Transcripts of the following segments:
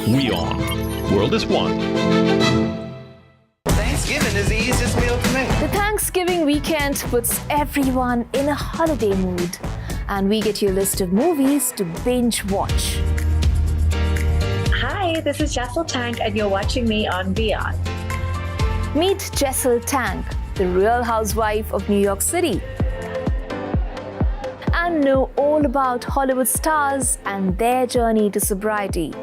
WION World is One. Thanksgiving is the easiest meal to make. The Thanksgiving weekend puts everyone in a holiday mood, and we get you a list of movies to binge watch. Hi, this is Jessel Tank, and you're watching me on WION. Meet Jessel Tank, the real housewife of New York City, and know all about Hollywood stars and their journey to sobriety.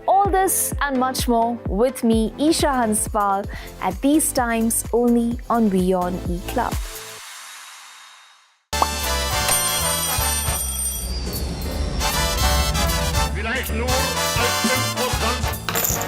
All this and much more with me, Isha Hanspal, at these times only on WION E-Club. Vielleicht nur als 5%.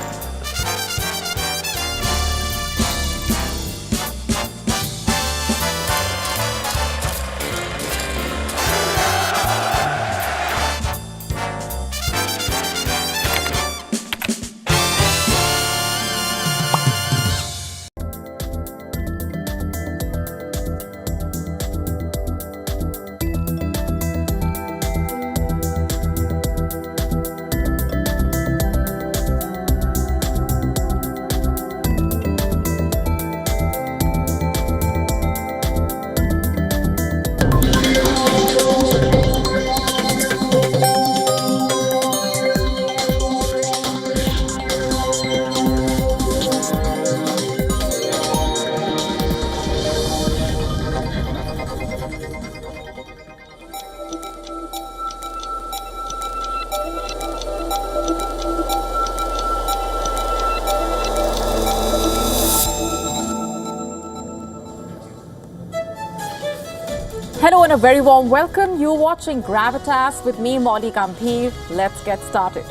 Hello and a very warm welcome. You're watching Gravitas with me, Molly Gambhir. Let's get started.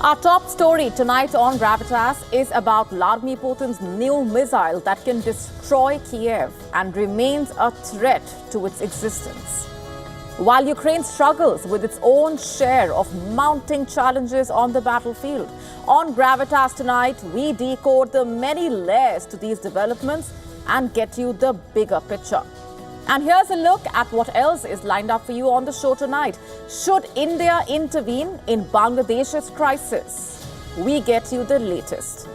Our top story tonight on Gravitas is about Vladimir Putin's new missile that can destroy Kyiv and remains a threat to its existence. While Ukraine struggles with its own share of mounting challenges on the battlefield, on Gravitas tonight, we decode the many layers to these developments and get you the bigger picture. And here's a look at what else is lined up for you on the show tonight. Should India intervene in Bangladesh's crisis? We get you the latest.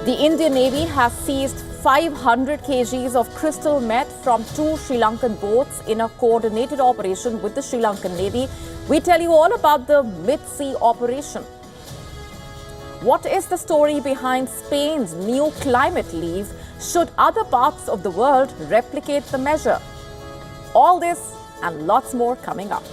The Indian Navy has seized 500 kgs of crystal meth from 2 Sri Lankan boats in a coordinated operation with the Sri Lankan Navy. We tell you all about the mid-sea operation. What is the story behind Spain's new climate leave? Should other parts of the world replicate the measure? All this and lots more coming up.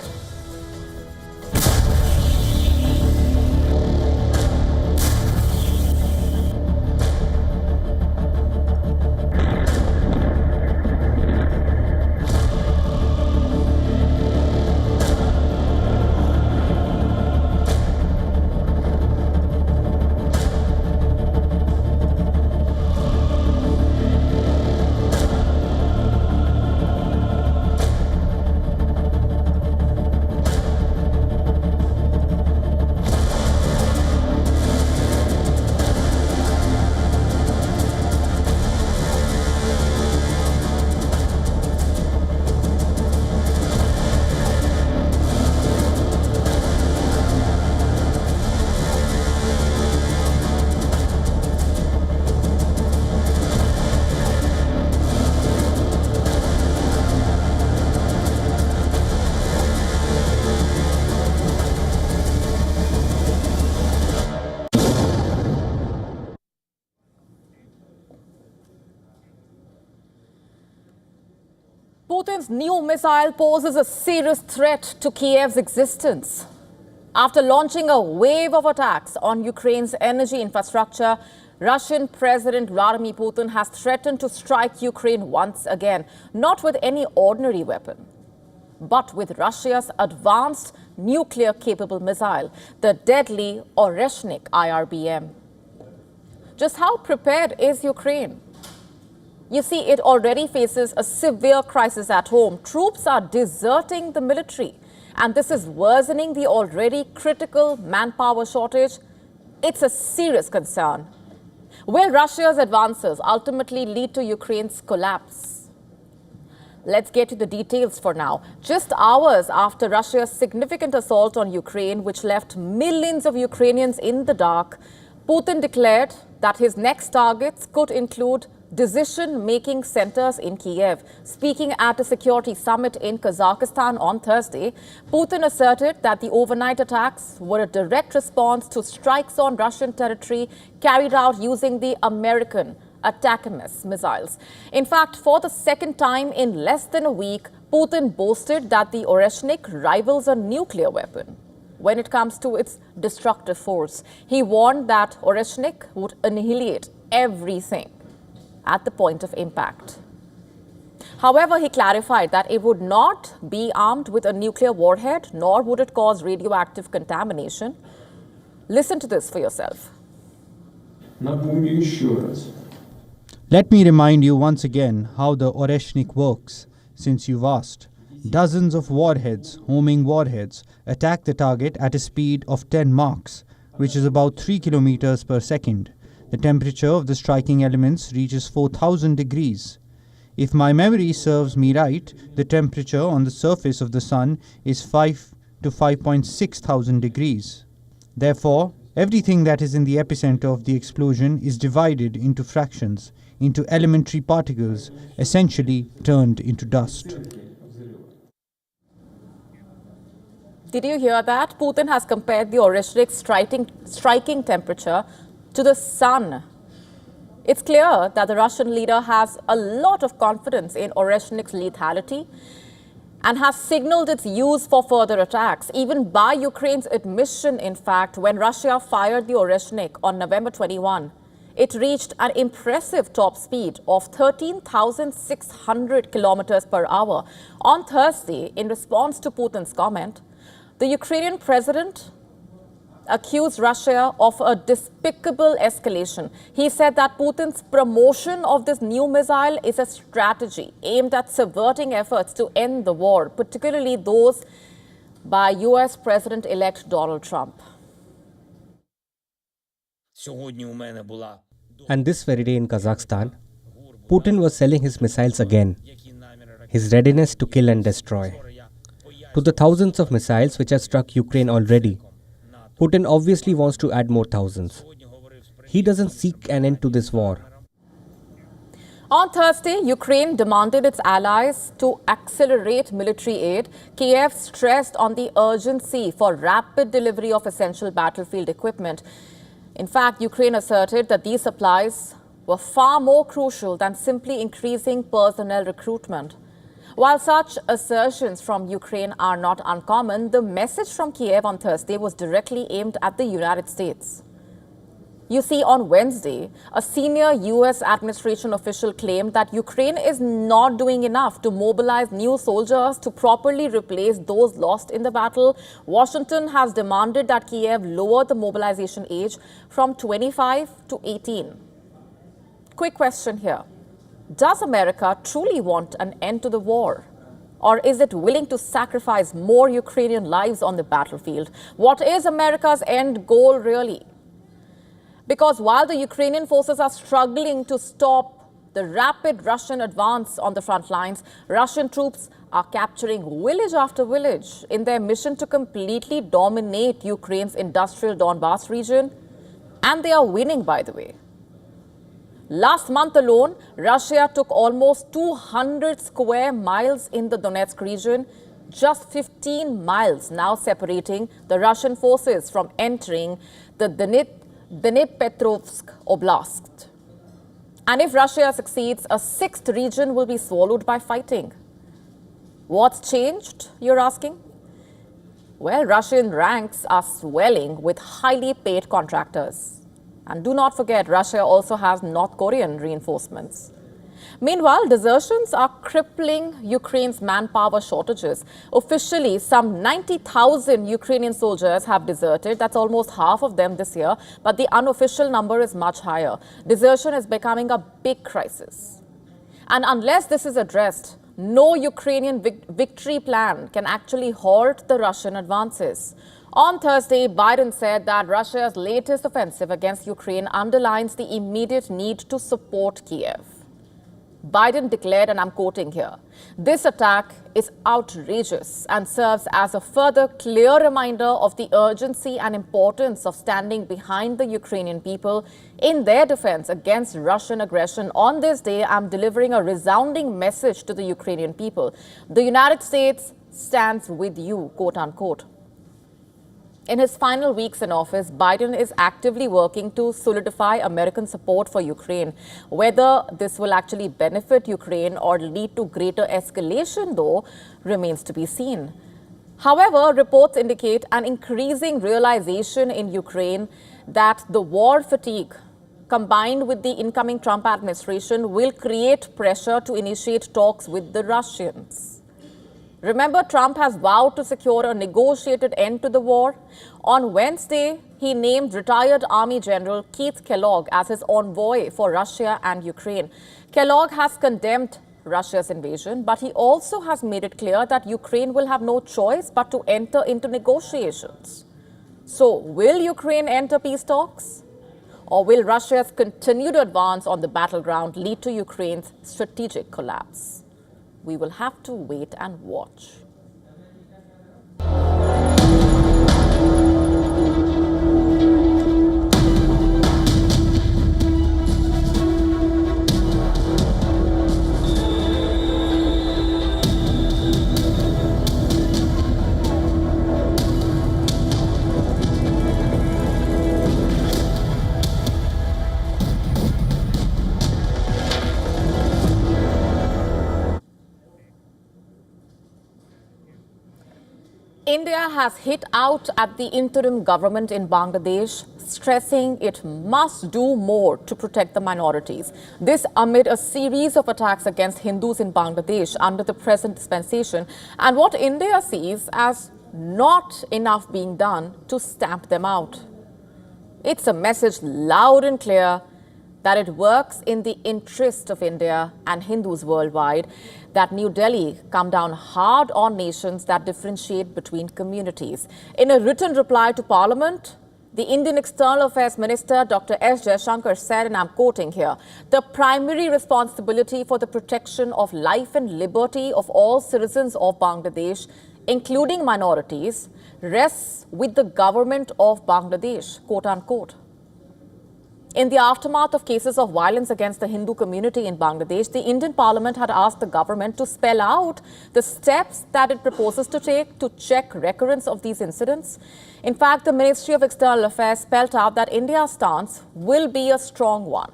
Putin's new missile poses a serious threat to Kyiv's existence. After launching a wave of attacks on Ukraine's energy infrastructure, Russian President Vladimir Putin has threatened to strike Ukraine once again, not with any ordinary weapon, but with Russia's advanced nuclear-capable missile, the deadly Oreshnik IRBM. Just how prepared is Ukraine? You see, it already faces a severe crisis at home. Troops are deserting the military, and this is worsening the already critical manpower shortage, it's a serious concern. Will Russia's advances ultimately lead to Ukraine's collapse? Let's get to the details for now. Just hours after Russia's significant assault on Ukraine, which left millions of Ukrainians in the dark, Putin declared that his next targets could include decision-making centers in Kyiv. Speaking at a security summit in Kazakhstan on Thursday, Putin asserted that the overnight attacks were a direct response to strikes on Russian territory carried out using the American ATACMS missiles. In fact, for the second time in less than a week, Putin boasted that the Oreshnik rivals a nuclear weapon when it comes to its destructive force. He warned that Oreshnik would annihilate everything at the point of impact. However, he clarified that it would not be armed with a nuclear warhead, nor would it cause radioactive contamination. Listen to this for yourself. Let me remind you once again how the Oreshnik works, since you've asked. Dozens of warheads, homing warheads, attack the target at a speed of 10 Machs, which is about 3 kilometers per second. The temperature of the striking elements reaches 4,000 degrees. If my memory serves me right, the temperature on the surface of the sun is 5 to 5.6 thousand degrees. Therefore, everything that is in the epicenter of the explosion is divided into fractions, into elementary particles, essentially turned into dust. Did you hear that? Putin has compared the Oreshnik striking temperature to the sun. It's clear that the Russian leader has a lot of confidence in Oreshnik's lethality and has signaled its use for further attacks, even by Ukraine's admission, in fact, when Russia fired the Oreshnik on November 21. It reached an impressive top speed of 13,600 kilometers per hour. On Thursday, in response to Putin's comment, the Ukrainian president accused Russia of a despicable escalation. He said that Putin's promotion of this new missile is a strategy aimed at subverting efforts to end the war, particularly those by US President-elect Donald Trump. And this very day in Kazakhstan, Putin was selling his missiles again, his readiness to kill and destroy. To the thousands of missiles which have struck Ukraine already, Putin obviously wants to add more thousands. He doesn't seek an end to this war. On Thursday, Ukraine demanded its allies to accelerate military aid. Kyiv stressed on the urgency for rapid delivery of essential battlefield equipment. In fact, Ukraine asserted that these supplies were far more crucial than simply increasing personnel recruitment. While such assertions from Ukraine are not uncommon, the message from Kyiv on Thursday was directly aimed at the United States. You see, on Wednesday, a senior US administration official claimed that Ukraine is not doing enough to mobilize new soldiers to properly replace those lost in the battle. Washington has demanded that Kyiv lower the mobilization age from 25 to 18. Quick question here. Does America truly want an end to the war? Or is it willing to sacrifice more Ukrainian lives on the battlefield? What is America's end goal really? Because while the Ukrainian forces are struggling to stop the rapid Russian advance on the front lines, Russian troops are capturing village after village in their mission to completely dominate Ukraine's industrial Donbass region. And they are winning, by the way. Last month alone, Russia took almost 200 square miles in the Donetsk region, just 15 miles now separating the Russian forces from entering the Dnipropetrovsk Oblast. And if Russia succeeds, a sixth region will be swallowed by fighting. What's changed, you're asking? Well, Russian ranks are swelling with highly paid contractors. And do not forget, Russia also has North Korean reinforcements. Meanwhile, desertions are crippling Ukraine's manpower shortages. Officially, some 90,000 Ukrainian soldiers have deserted. That's almost half of them this year. But the unofficial number is much higher. Desertion is becoming a big crisis. And unless this is addressed, no Ukrainian victory plan can actually halt the Russian advances. On Thursday, Biden said that Russia's latest offensive against Ukraine underlines the immediate need to support Kyiv. Biden declared, and I'm quoting here, "This attack is outrageous and serves as a further clear reminder of the urgency and importance of standing behind the Ukrainian people in their defense against Russian aggression. On this day, I'm delivering a resounding message to the Ukrainian people. The United States stands with you," quote unquote. In his final weeks in office, Biden is actively working to solidify American support for Ukraine. Whether this will actually benefit Ukraine or lead to greater escalation, though, remains to be seen. However, reports indicate an increasing realization in Ukraine that the war fatigue, combined with the incoming Trump administration, will create pressure to initiate talks with the Russians. Remember, Trump has vowed to secure a negotiated end to the war. On Wednesday, he named retired Army General Keith Kellogg as his envoy for Russia and Ukraine. Kellogg has condemned Russia's invasion, but he also has made it clear that Ukraine will have no choice but to enter into negotiations. So, will Ukraine enter peace talks? Or will Russia's continued advance on the battleground lead to Ukraine's strategic collapse? We will have to wait and watch. India has hit out at the interim government in Bangladesh, stressing it must do more to protect the minorities. This amid a series of attacks against Hindus in Bangladesh under the present dispensation and what India sees as not enough being done to stamp them out. It's a message loud and clear that it works in the interest of India and Hindus worldwide that New Delhi come down hard on nations that differentiate between communities. In a written reply to Parliament, the Indian External Affairs Minister, Dr. S. Jaishankar, said, and I'm quoting here, "The primary responsibility for the protection of life and liberty of all citizens of Bangladesh, including minorities, rests with the government of Bangladesh," quote unquote. In the aftermath of cases of violence against the Hindu community in Bangladesh, the Indian Parliament had asked the government to spell out the steps that it proposes to take to check recurrence of these incidents. In fact, the Ministry of External Affairs spelled out that India's stance will be a strong one.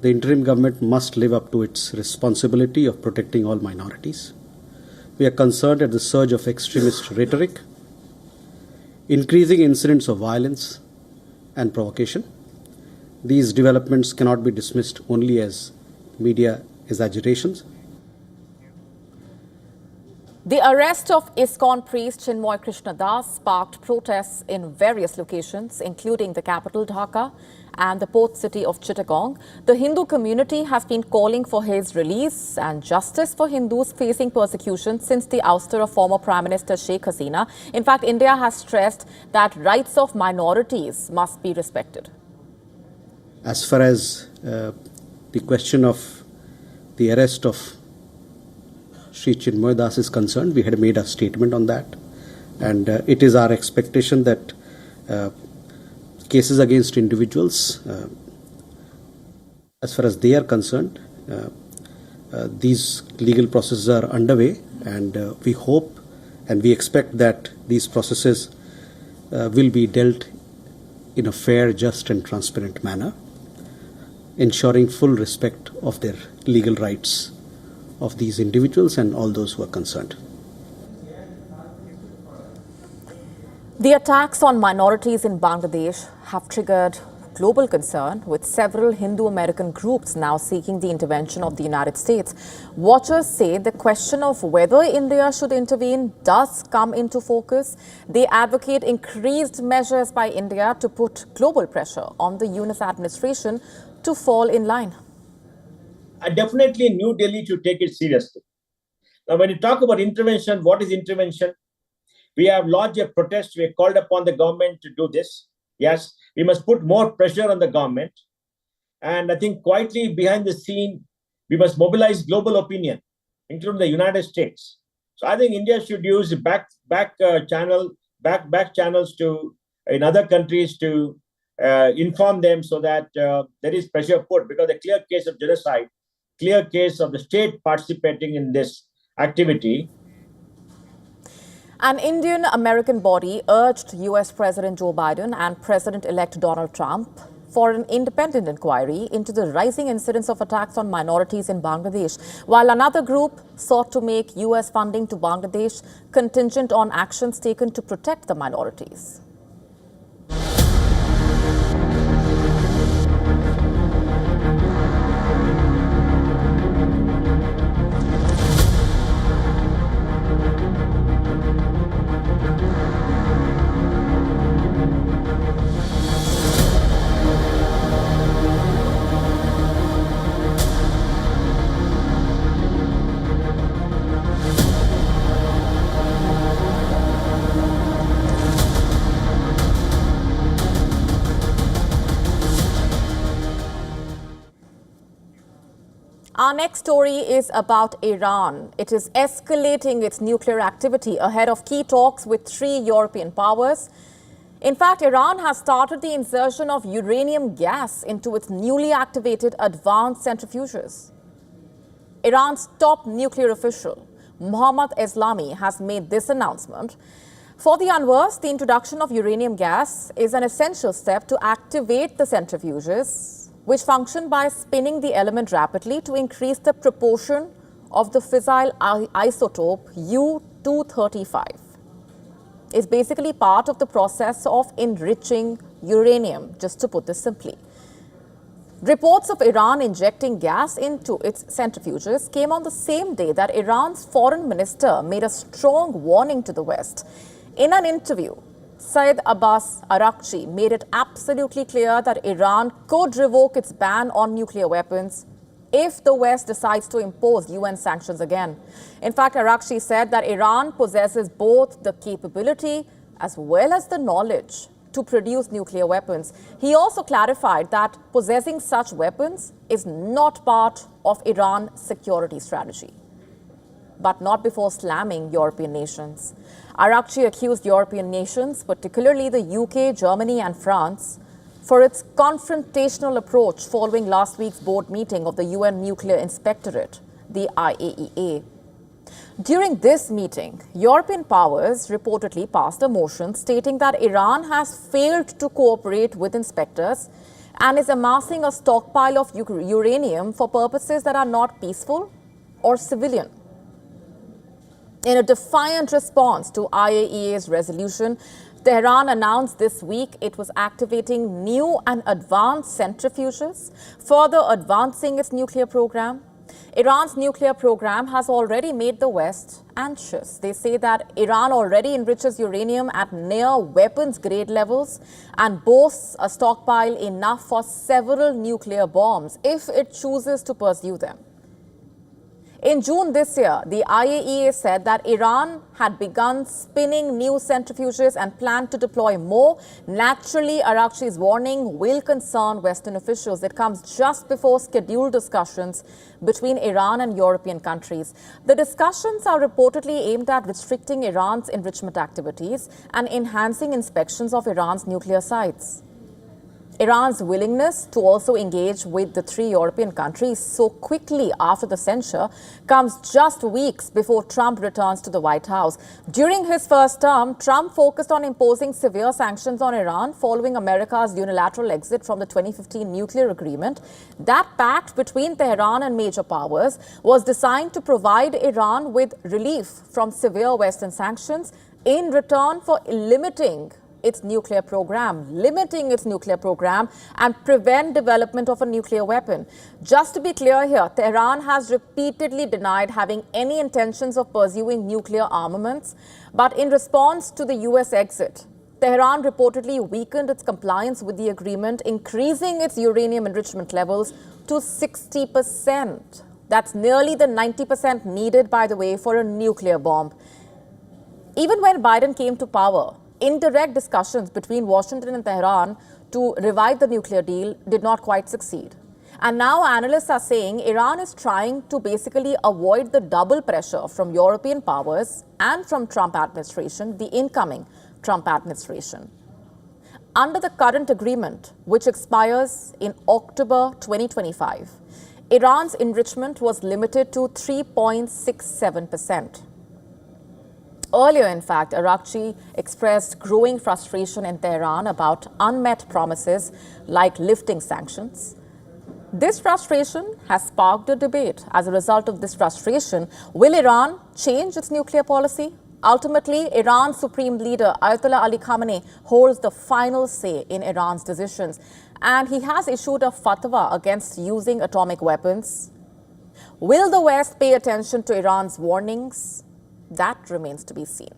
The interim government must live up to its responsibility of protecting all minorities. We are concerned at the surge of extremist rhetoric, increasing incidents of violence and provocation. These developments cannot be dismissed only as media exaggerations. The arrest of ISKCON priest Chinmoy Krishna Das sparked protests in various locations, including the capital Dhaka and the port city of Chittagong. The Hindu community has been calling for his release and justice for Hindus facing persecution since the ouster of former Prime Minister Sheikh Hasina. In fact, India has stressed that rights of minorities must be respected. As far as the question of the arrest of Sri Chinmoy Das is concerned, we had made a statement on that, and it is our expectation that cases against individuals, as far as they are concerned, these legal processes are underway, and we hope and we expect that these processes will be dealt in a fair, just and transparent manner, ensuring full respect of their legal rights of these individuals and all those who are concerned. The attacks on minorities in Bangladesh have triggered global concern, with several Hindu-American groups now seeking the intervention of the United States. Watchers say the question of whether India should intervene does come into focus. They advocate increased measures by India to put global pressure on the US administration to fall in line. definitely New Delhi should take it seriously. Now, when you talk about intervention, what is intervention? We have lodged a protest. We have called upon the government to do this. Yes, we must put more pressure on the government. And I think quietly behind the scene, we must mobilize global opinion, including the United States. So I think India should use back channels to in other countries to inform them so that there is pressure put, because a clear case of genocide, clear case of the state participating in this activity. An Indian-American body urged US President Joe Biden and President-elect Donald Trump for an independent inquiry into the rising incidence of attacks on minorities in Bangladesh, while another group sought to make US funding to Bangladesh contingent on actions taken to protect the minorities. Our next story is about Iran. It is escalating its nuclear activity ahead of key talks with 3 European powers. In fact, Iran has started the insertion of uranium gas into its newly activated advanced centrifuges. Iran's top nuclear official, Mohammad Eslami, has made this announcement. For the Anwars, the introduction of uranium gas is an essential step to activate the centrifuges, which function by spinning the element rapidly to increase the proportion of the fissile isotope U-235. It's basically part of the process of enriching uranium, just to put this simply. Reports of Iran injecting gas into its centrifuges came on the same day that Iran's foreign minister made a strong warning to the West. In an interview, Saeed Abbas Araghchi made it absolutely clear that Iran could revoke its ban on nuclear weapons if the West decides to impose UN sanctions again. In fact, Araghchi said that Iran possesses both the capability as well as the knowledge to produce nuclear weapons. He also clarified that possessing such weapons is not part of Iran's security strategy, but not before slamming European nations. Araghchi accused European nations, particularly the UK, Germany and France, for its confrontational approach following last week's board meeting of the UN Nuclear Inspectorate, the IAEA. During this meeting, European powers reportedly passed a motion stating that Iran has failed to cooperate with inspectors and is amassing a stockpile of uranium for purposes that are not peaceful or civilian. In a defiant response to IAEA's resolution, Tehran announced this week it was activating new and advanced centrifuges, further advancing its nuclear program. Iran's nuclear program has already made the West anxious. They say that Iran already enriches uranium at near weapons-grade levels and boasts a stockpile enough for several nuclear bombs if it chooses to pursue them. In June this year, the IAEA said that Iran had begun spinning new centrifuges and planned to deploy more. Naturally, Araghchi's warning will concern Western officials. It comes just before scheduled discussions between Iran and European countries. The discussions are reportedly aimed at restricting Iran's enrichment activities and enhancing inspections of Iran's nuclear sites. Iran's willingness to also engage with the 3 European countries so quickly after the censure comes just weeks before Trump returns to the White House. During his first term, Trump focused on imposing severe sanctions on Iran following America's unilateral exit from the 2015 nuclear agreement. That pact between Tehran and major powers was designed to provide Iran with relief from severe Western sanctions in return for limiting its nuclear program and prevent development of a nuclear weapon. Just to be clear here, Tehran has repeatedly denied having any intentions of pursuing nuclear armaments. But in response to the US exit, Tehran reportedly weakened its compliance with the agreement, increasing its uranium enrichment levels to 60%. That's nearly the 90% needed, by the way, for a nuclear bomb. Even when Biden came to power, indirect discussions between Washington and Tehran to revive the nuclear deal did not quite succeed. And now analysts are saying Iran is trying to basically avoid the double pressure from European powers and from Trump administration, the incoming Trump administration. Under the current agreement, which expires in October 2025, Iran's enrichment was limited to 3.67%. Earlier, in fact, Arakchi expressed growing frustration in Tehran about unmet promises like lifting sanctions. This frustration has sparked a debate. As a result of this frustration, will Iran change its nuclear policy? Ultimately, Iran's supreme leader, Ayatollah Ali Khamenei, holds the final say in Iran's decisions, and he has issued a fatwa against using atomic weapons. Will the West pay attention to Iran's warnings? That remains to be seen.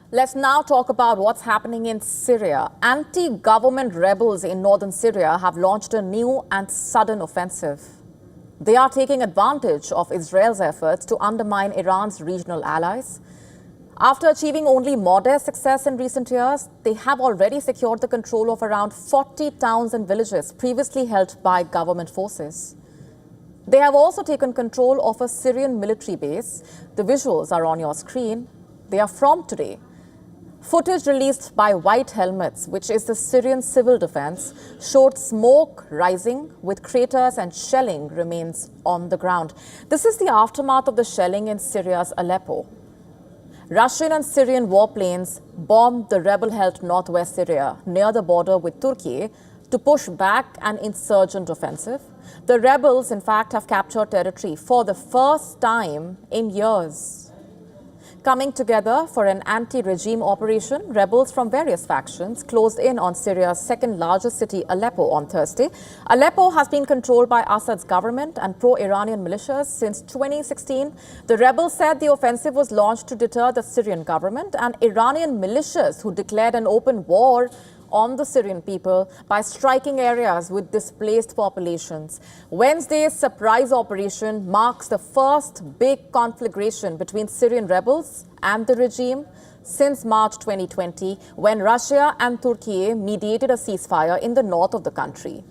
Let's now talk about what's happening in Syria. Anti-government rebels in northern Syria have launched a new and sudden offensive. They are taking advantage of Israel's efforts to undermine Iran's regional allies. After achieving only modest success in recent years, they have already secured the control of around 40 towns and villages previously held by government forces. They have also taken control of a Syrian military base. The visuals are on your screen. They are from today. Footage released by White Helmets, which is the Syrian civil defense, showed smoke rising with craters and shelling remains on the ground. This is the aftermath of the shelling in Syria's Aleppo. Russian and Syrian warplanes bombed the rebel-held northwest Syria near the border with Turkey to push back an insurgent offensive. The rebels, in fact, have captured territory for the first time in years. Coming together for an anti-regime operation, rebels from various factions closed in on Syria's second largest city, Aleppo, on Thursday. Aleppo has been controlled by Assad's government and pro-Iranian militias since 2016. The rebels said the offensive was launched to deter the Syrian government and Iranian militias who declared an open war on the Syrian people by striking areas with displaced populations. Wednesday's surprise operation marks the first big conflagration between Syrian rebels and the regime since March 2020, when Russia and Turkey mediated a ceasefire in the north of the country.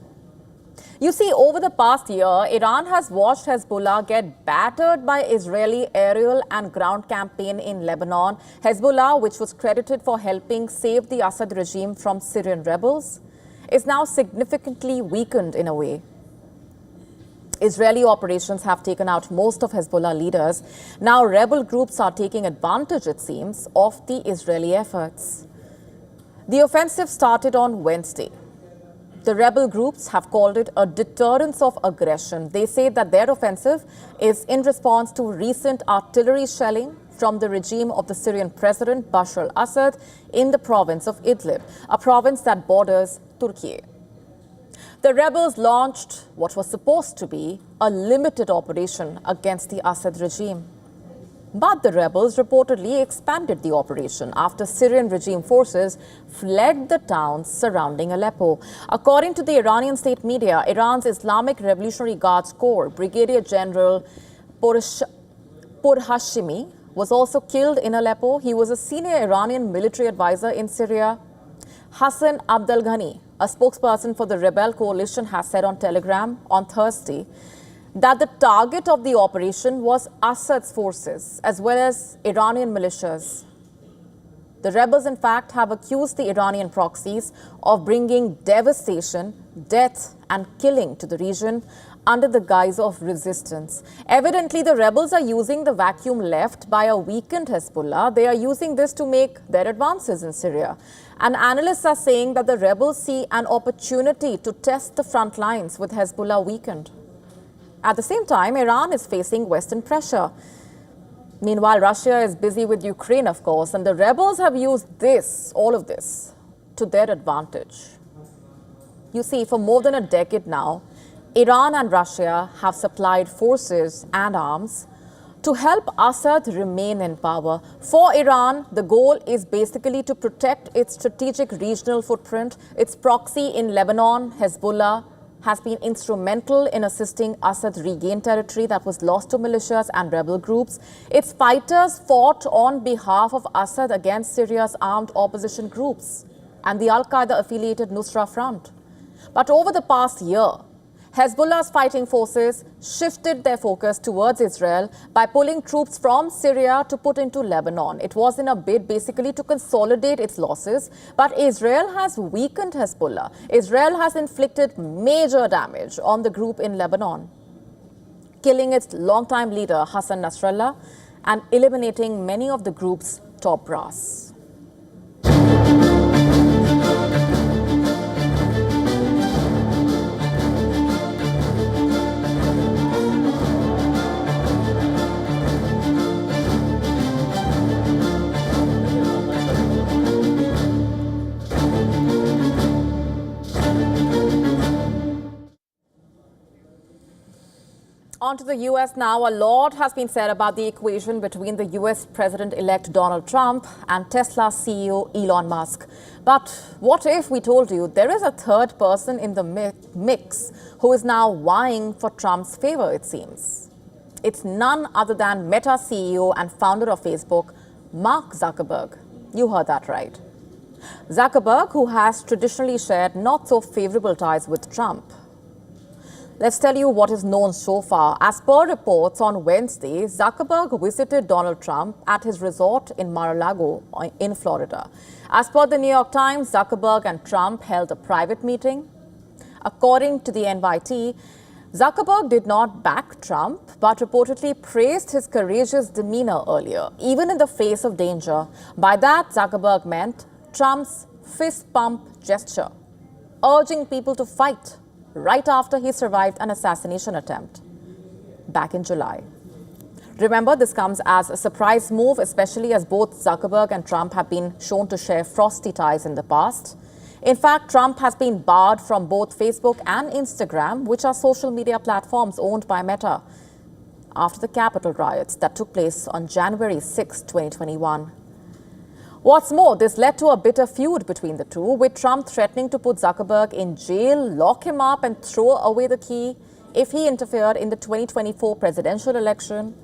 You see, over the past year, Iran has watched Hezbollah get battered by Israeli aerial and ground campaign in Lebanon. Hezbollah, which was credited for helping save the Assad regime from Syrian rebels, is now significantly weakened in a way. Israeli operations have taken out most of Hezbollah leaders. Now rebel groups are taking advantage, it seems, of the Israeli efforts. The offensive started on Wednesday. The rebel groups have called it a deterrence of aggression. They say that their offensive is in response to recent artillery shelling from the regime of the Syrian President Bashar al-Assad in the province of Idlib, a province that borders Turkey. The rebels launched what was supposed to be a limited operation against the Assad regime. But the rebels reportedly expanded the operation after Syrian regime forces fled the towns surrounding Aleppo. According to the Iranian state media, Iran's Islamic Revolutionary Guards Corps Brigadier General Pourhashimi was also killed in Aleppo. He was a senior Iranian military advisor in Syria. Hassan Abdel-Ghani, a spokesperson for the rebel coalition, has said on Telegram on Thursday that the target of the operation was Assad's forces as well as Iranian militias. The rebels, in fact, have accused the Iranian proxies of bringing devastation, death and killing to the region under the guise of resistance. Evidently, the rebels are using the vacuum left by a weakened Hezbollah. They are using this to make their advances in Syria. And analysts are saying that the rebels see an opportunity to test the front lines with Hezbollah weakened. At the same time, Iran is facing Western pressure. Meanwhile, Russia is busy with Ukraine, of course, and the rebels have used all of this, to their advantage. You see, for more than a decade now, Iran and Russia have supplied forces and arms to help Assad remain in power. For Iran, the goal is basically to protect its strategic regional footprint. Its proxy in Lebanon, Hezbollah, has been instrumental in assisting Assad regain territory that was lost to militias and rebel groups. Its fighters fought on behalf of Assad against Syria's armed opposition groups and the Al-Qaeda-affiliated Nusra Front. But over the past year, Hezbollah's fighting forces shifted their focus towards Israel by pulling troops from Syria to put into Lebanon. It was in a bid basically to consolidate its losses, but Israel has weakened Hezbollah. Israel has inflicted major damage on the group in Lebanon, killing its longtime leader Hassan Nasrallah and eliminating many of the group's top brass. On to the U.S. now. A lot has been said about the equation between the U.S. President-elect Donald Trump and Tesla CEO Elon Musk. But what if we told you there is a third person in the mix who is now vying for Trump's favor, it seems? It's none other than Meta CEO and founder of Facebook, Mark Zuckerberg. You heard that right. Zuckerberg, who has traditionally shared not so favorable ties with Trump. Let's tell you what is known so far. As per reports on Wednesday, Zuckerberg visited Donald Trump at his resort in Mar-a-Lago in Florida. As per the New York Times, Zuckerberg and Trump held a private meeting. According to the NYT, Zuckerberg did not back Trump, but reportedly praised his courageous demeanor earlier, even in the face of danger. By that, Zuckerberg meant Trump's fist pump gesture, urging people to fight right after he survived an assassination attempt back in July. Remember, this comes as a surprise move, especially as both Zuckerberg and Trump have been shown to share frosty ties in the past. In fact, Trump has been barred from both Facebook and Instagram, which are social media platforms owned by Meta, after the Capitol riots that took place on January 6, 2021. What's more, this led to a bitter feud between the two, with Trump threatening to put Zuckerberg in jail, lock him up and throw away the key if he interfered in the 2024 presidential election.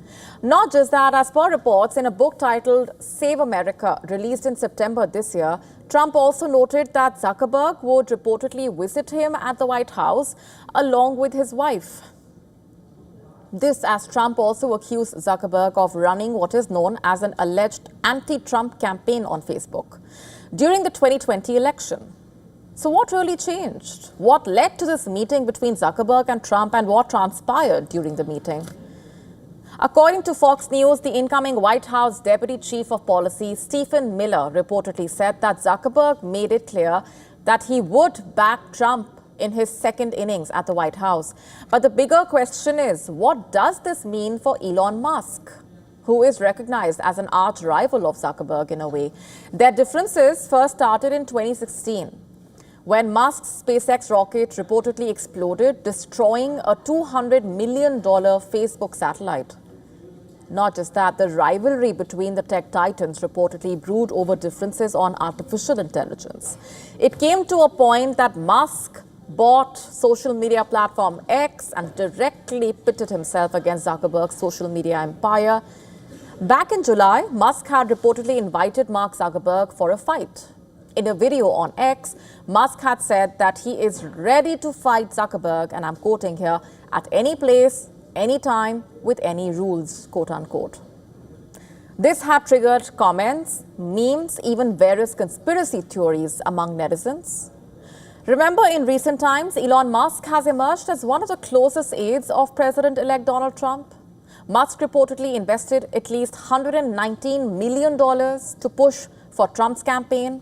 Not just that, as per reports in a book titled Save America, released in September this year, Trump also noted that Zuckerberg would reportedly visit him at the White House along with his wife. This as Trump also accused Zuckerberg of running what is known as an alleged anti-Trump campaign on Facebook during the 2020 election. So what really changed? What led to this meeting between Zuckerberg and Trump, and what transpired during the meeting? According to Fox News, the incoming White House Deputy Chief of Policy, Stephen Miller, reportedly said that Zuckerberg made it clear that he would back Trump in his second innings at the White House. But the bigger question is, what does this mean for Elon Musk, who is recognized as an arch rival of Zuckerberg in a way? Their differences first started in 2016, when Musk's SpaceX rocket reportedly exploded, destroying a $200 million Facebook satellite. Not just that, the rivalry between the tech titans reportedly brewed over differences on artificial intelligence. It came to a point that Musk bought social media platform X and directly pitted himself against Zuckerberg's social media empire. Back in July, Musk had reportedly invited Mark Zuckerberg for a fight. In a video on X, Musk had said that he is ready to fight Zuckerberg, and I'm quoting here, at any place, any time, with any rules, quote unquote. This had triggered comments, memes, even various conspiracy theories among netizens. Remember, in recent times, Elon Musk has emerged as one of the closest aides of President-elect Donald Trump. Musk reportedly invested at least $119 million to push for Trump's campaign.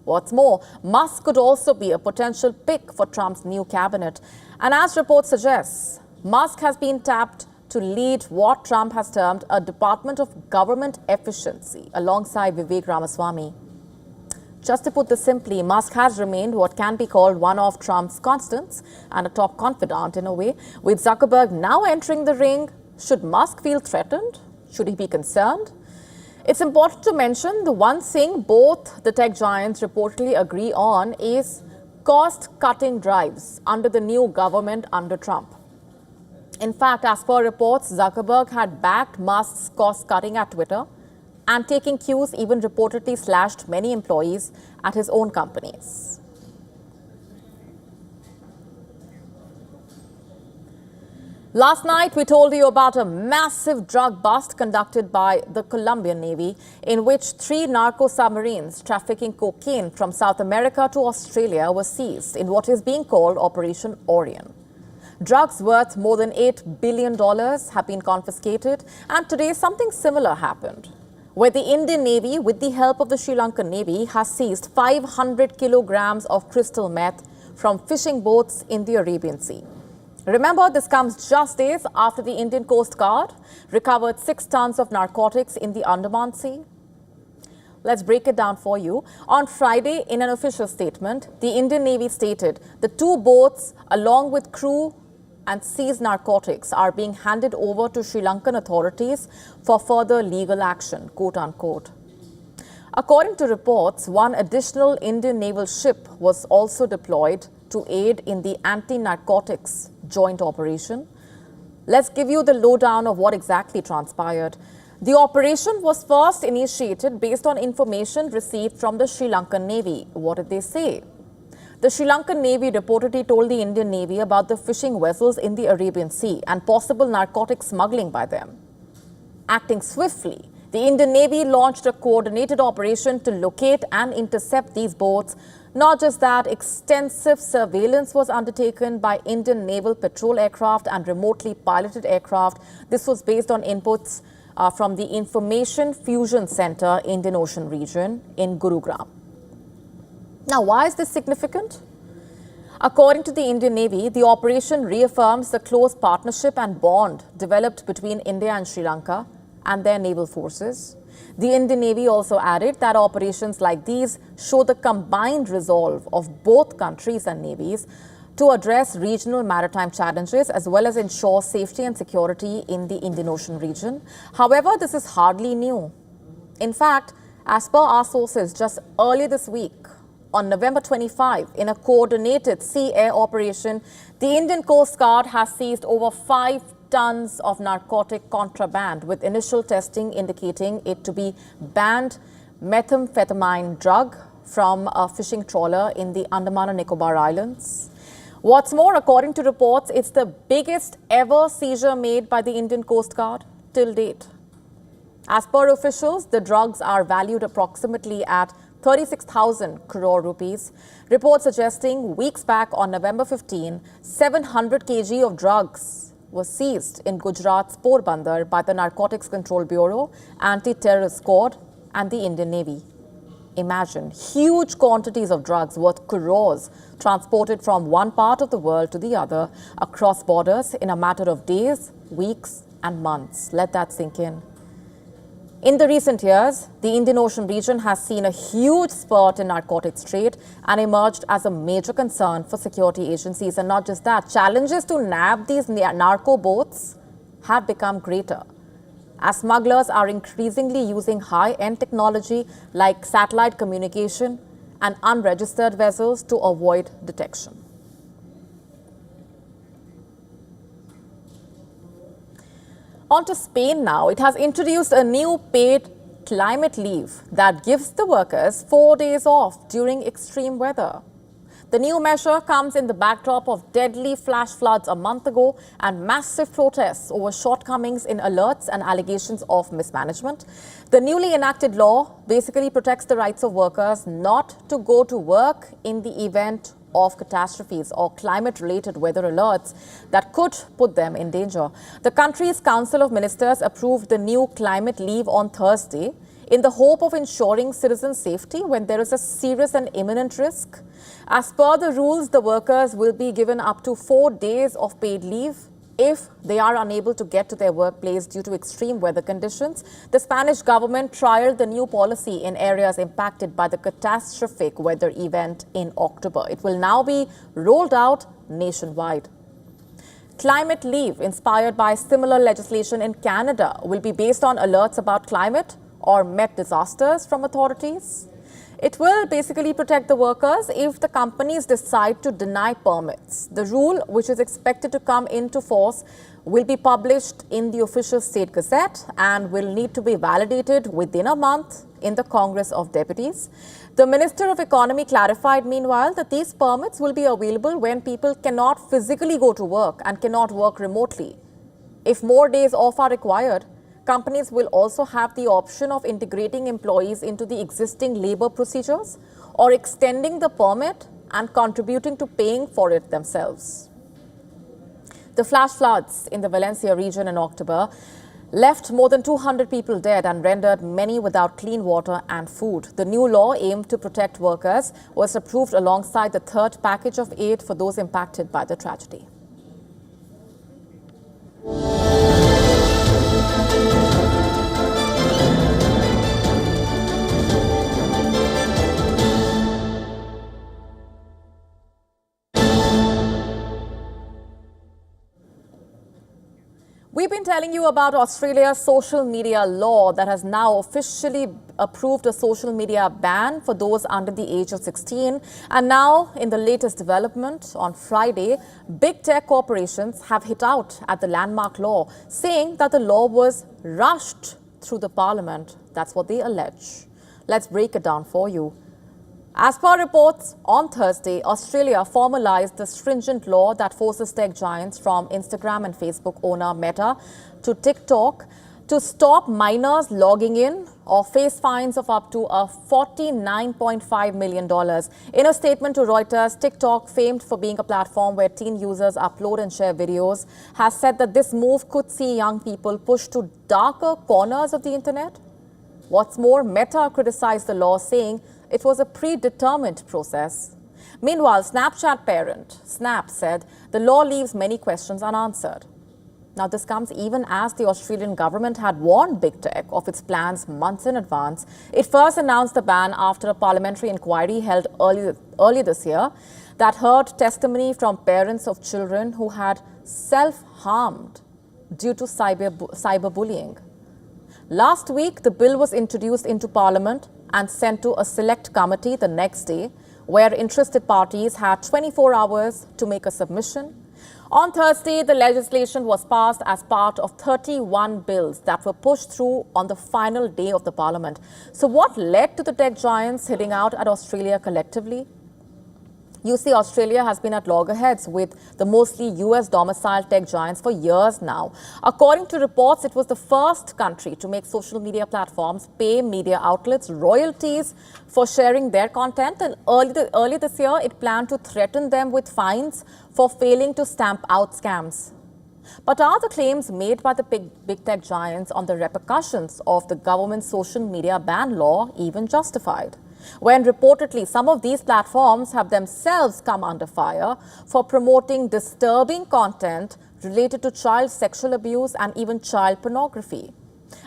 What's more, Musk could also be a potential pick for Trump's new cabinet. And as reports suggest, Musk has been tapped to lead what Trump has termed a Department of Government Efficiency alongside Vivek Ramaswamy. Just to put this simply, Musk has remained what can be called one of Trump's constants and a top confidant in a way. With Zuckerberg now entering the ring, should Musk feel threatened? Should he be concerned? It's important to mention the one thing both the tech giants reportedly agree on is cost-cutting drives under the new government under Trump. In fact, as per reports, Zuckerberg had backed Musk's cost-cutting at Twitter, and taking cues even reportedly slashed many employees at his own companies. Last night, we told you about a massive drug bust conducted by the Colombian Navy, in which 3 narco submarines trafficking cocaine from South America to Australia were seized in what is being called Operation Orion. Drugs worth more than $8 billion have been confiscated, and today something similar happened, where the Indian Navy, with the help of the Sri Lankan Navy, has seized 500 kilograms of crystal meth from fishing boats in the Arabian Sea. Remember, this comes just days after the Indian Coast Guard recovered 6 tons of narcotics in the Andaman Sea. Let's break it down for you. On Friday, in an official statement, the Indian Navy stated the 2 boats, along with crew and seized narcotics, are being handed over to Sri Lankan authorities for further legal action, quote unquote. According to reports, one additional Indian naval ship was also deployed to aid in the anti-narcotics joint operation. Let's give you the lowdown of what exactly transpired. The operation was first initiated based on information received from the Sri Lankan Navy. What did they say? The Sri Lankan Navy reportedly told the Indian Navy about the fishing vessels in the Arabian Sea and possible narcotic smuggling by them. Acting swiftly, the Indian Navy launched a coordinated operation to locate and intercept these boats. Not just that, extensive surveillance was undertaken by Indian naval patrol aircraft and remotely piloted aircraft. This was based on inputs from the Information Fusion Center, Indian Ocean region in Gurugram. Now, why is this significant? According to the Indian Navy, the operation reaffirms the close partnership and bond developed between India and Sri Lanka and their naval forces. The Indian Navy also added that operations like these show the combined resolve of both countries and navies to address regional maritime challenges as well as ensure safety and security in the Indian Ocean region. However, this is hardly new. In fact, as per our sources, just earlier this week, on November 25, in a coordinated sea-air operation, the Indian Coast Guard has seized over 5 tons of narcotic contraband, with initial testing indicating it to be banned methamphetamine drug from a fishing trawler in the Andaman and Nicobar Islands. What's more, according to reports, it's the biggest ever seizure made by the Indian Coast Guard till date. As per officials, the drugs are valued approximately at 36,000 crore rupees. Reports suggesting weeks back on November 15, 700 kg of drugs was seized in Gujarat's Porbandar by the Narcotics Control Bureau, Anti-Terrorist Squad and the Indian Navy. Imagine huge quantities of drugs worth crores transported from one part of the world to the other across borders in a matter of days, weeks and months. Let that sink in. In the recent years, the Indian Ocean region has seen a huge spurt in narcotics trade and emerged as a major concern for security agencies. And not just that, challenges to nab these narco boats have become greater, as smugglers are increasingly using high-end technology like satellite communication and unregistered vessels to avoid detection. On to Spain now. It has introduced a new paid climate leave that gives the workers 4 days off during extreme weather. The new measure comes in the backdrop of deadly flash floods a month ago and massive protests over shortcomings in alerts and allegations of mismanagement. The newly enacted law basically protects the rights of workers not to go to work in the event of catastrophes or climate-related weather alerts that could put them in danger. The country's Council of Ministers approved the new climate leave on Thursday in the hope of ensuring citizen safety when there is a serious and imminent risk. As per the rules, the workers will be given up to 4 days of paid leave if they are unable to get to their workplace due to extreme weather conditions. The Spanish government trialed the new policy in areas impacted by the catastrophic weather event in October. It will now be rolled out nationwide. Climate leave, inspired by similar legislation in Canada, will be based on alerts about climate or met disasters from authorities. It will basically protect the workers if the companies decide to deny permits. The rule, which is expected to come into force, will be published in the official state gazette and will need to be validated within a month in the Congress of Deputies. The Minister of Economy clarified, meanwhile, that these permits will be available when people cannot physically go to work and cannot work remotely. If more days off are required, companies will also have the option of integrating employees into the existing labor procedures or extending the permit and contributing to paying for it themselves. The flash floods in the Valencia region in October left more than 200 people dead and rendered many without clean water and food. The new law aimed to protect workers was approved alongside the third package of aid for those impacted by the tragedy. We've been telling you about Australia's social media law that has now officially approved a social media ban for those under the age of 16. And now, in the latest development, on Friday, big tech corporations have hit out at the landmark law, saying that the law was rushed through the parliament. That's what they allege. Let's break it down for you. As per reports, on Thursday, Australia formalized the stringent law that forces tech giants from Instagram and Facebook owner Meta to TikTok to stop minors logging in or face fines of up to $49.5 million. In a statement to Reuters, TikTok, famed for being a platform where teen users upload and share videos, has said that this move could see young people pushed to darker corners of the internet. What's more, Meta criticized the law, saying it was a predetermined process. Meanwhile, Snapchat parent Snap said the law leaves many questions unanswered. Now, this comes even as the Australian government had warned big tech of its plans months in advance. It first announced the ban after a parliamentary inquiry held early this year that heard testimony from parents of children who had self-harmed due to cyberbullying. Last week, the bill was introduced into Parliament and sent to a select committee the next day, where interested parties had 24 hours to make a submission. On Thursday, the legislation was passed as part of 31 bills that were pushed through on the final day of the Parliament. So what led to the tech giants hitting out at Australia collectively? You see, Australia has been at loggerheads with the mostly US domiciled tech giants for years now. According to reports, it was the first country to make social media platforms pay media outlets royalties for sharing their content. And early this year, it planned to threaten them with fines for failing to stamp out scams. But are the claims made by the big tech giants on the repercussions of the government's social media ban law even justified, when reportedly some of these platforms have themselves come under fire for promoting disturbing content related to child sexual abuse and even child pornography?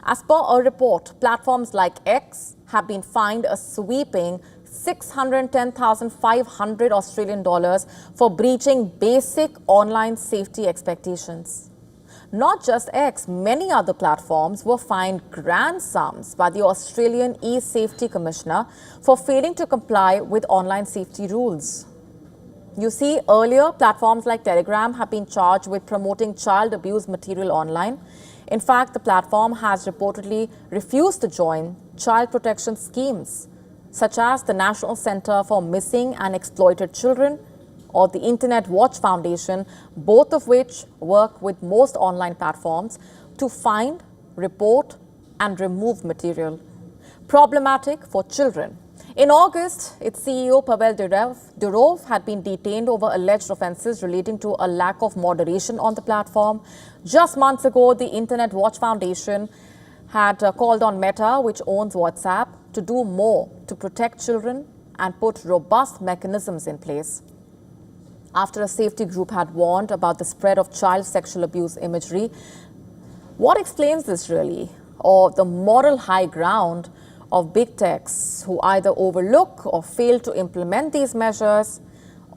As per a report, platforms like X have been fined a sweeping $610,500 Australian dollars for breaching basic online safety expectations. Not just X, many other platforms were fined grand sums by the Australian E-Safety Commissioner for failing to comply with online safety rules. You see, earlier, platforms like Telegram have been charged with promoting child abuse material online. In fact, the platform has reportedly refused to join child protection schemes, such as the National Centre for Missing and Exploited Children or the Internet Watch Foundation, both of which work with most online platforms to find, report, and remove material problematic for children. In August, its CEO Pavel Durov had been detained over alleged offences relating to a lack of moderation on the platform. Just months ago, the Internet Watch Foundation had called on Meta, which owns WhatsApp, to do more to protect children and put robust mechanisms in place. after a safety group had warned about the spread of child sexual abuse imagery. What explains this really, or the moral high ground of big techs who either overlook or fail to implement these measures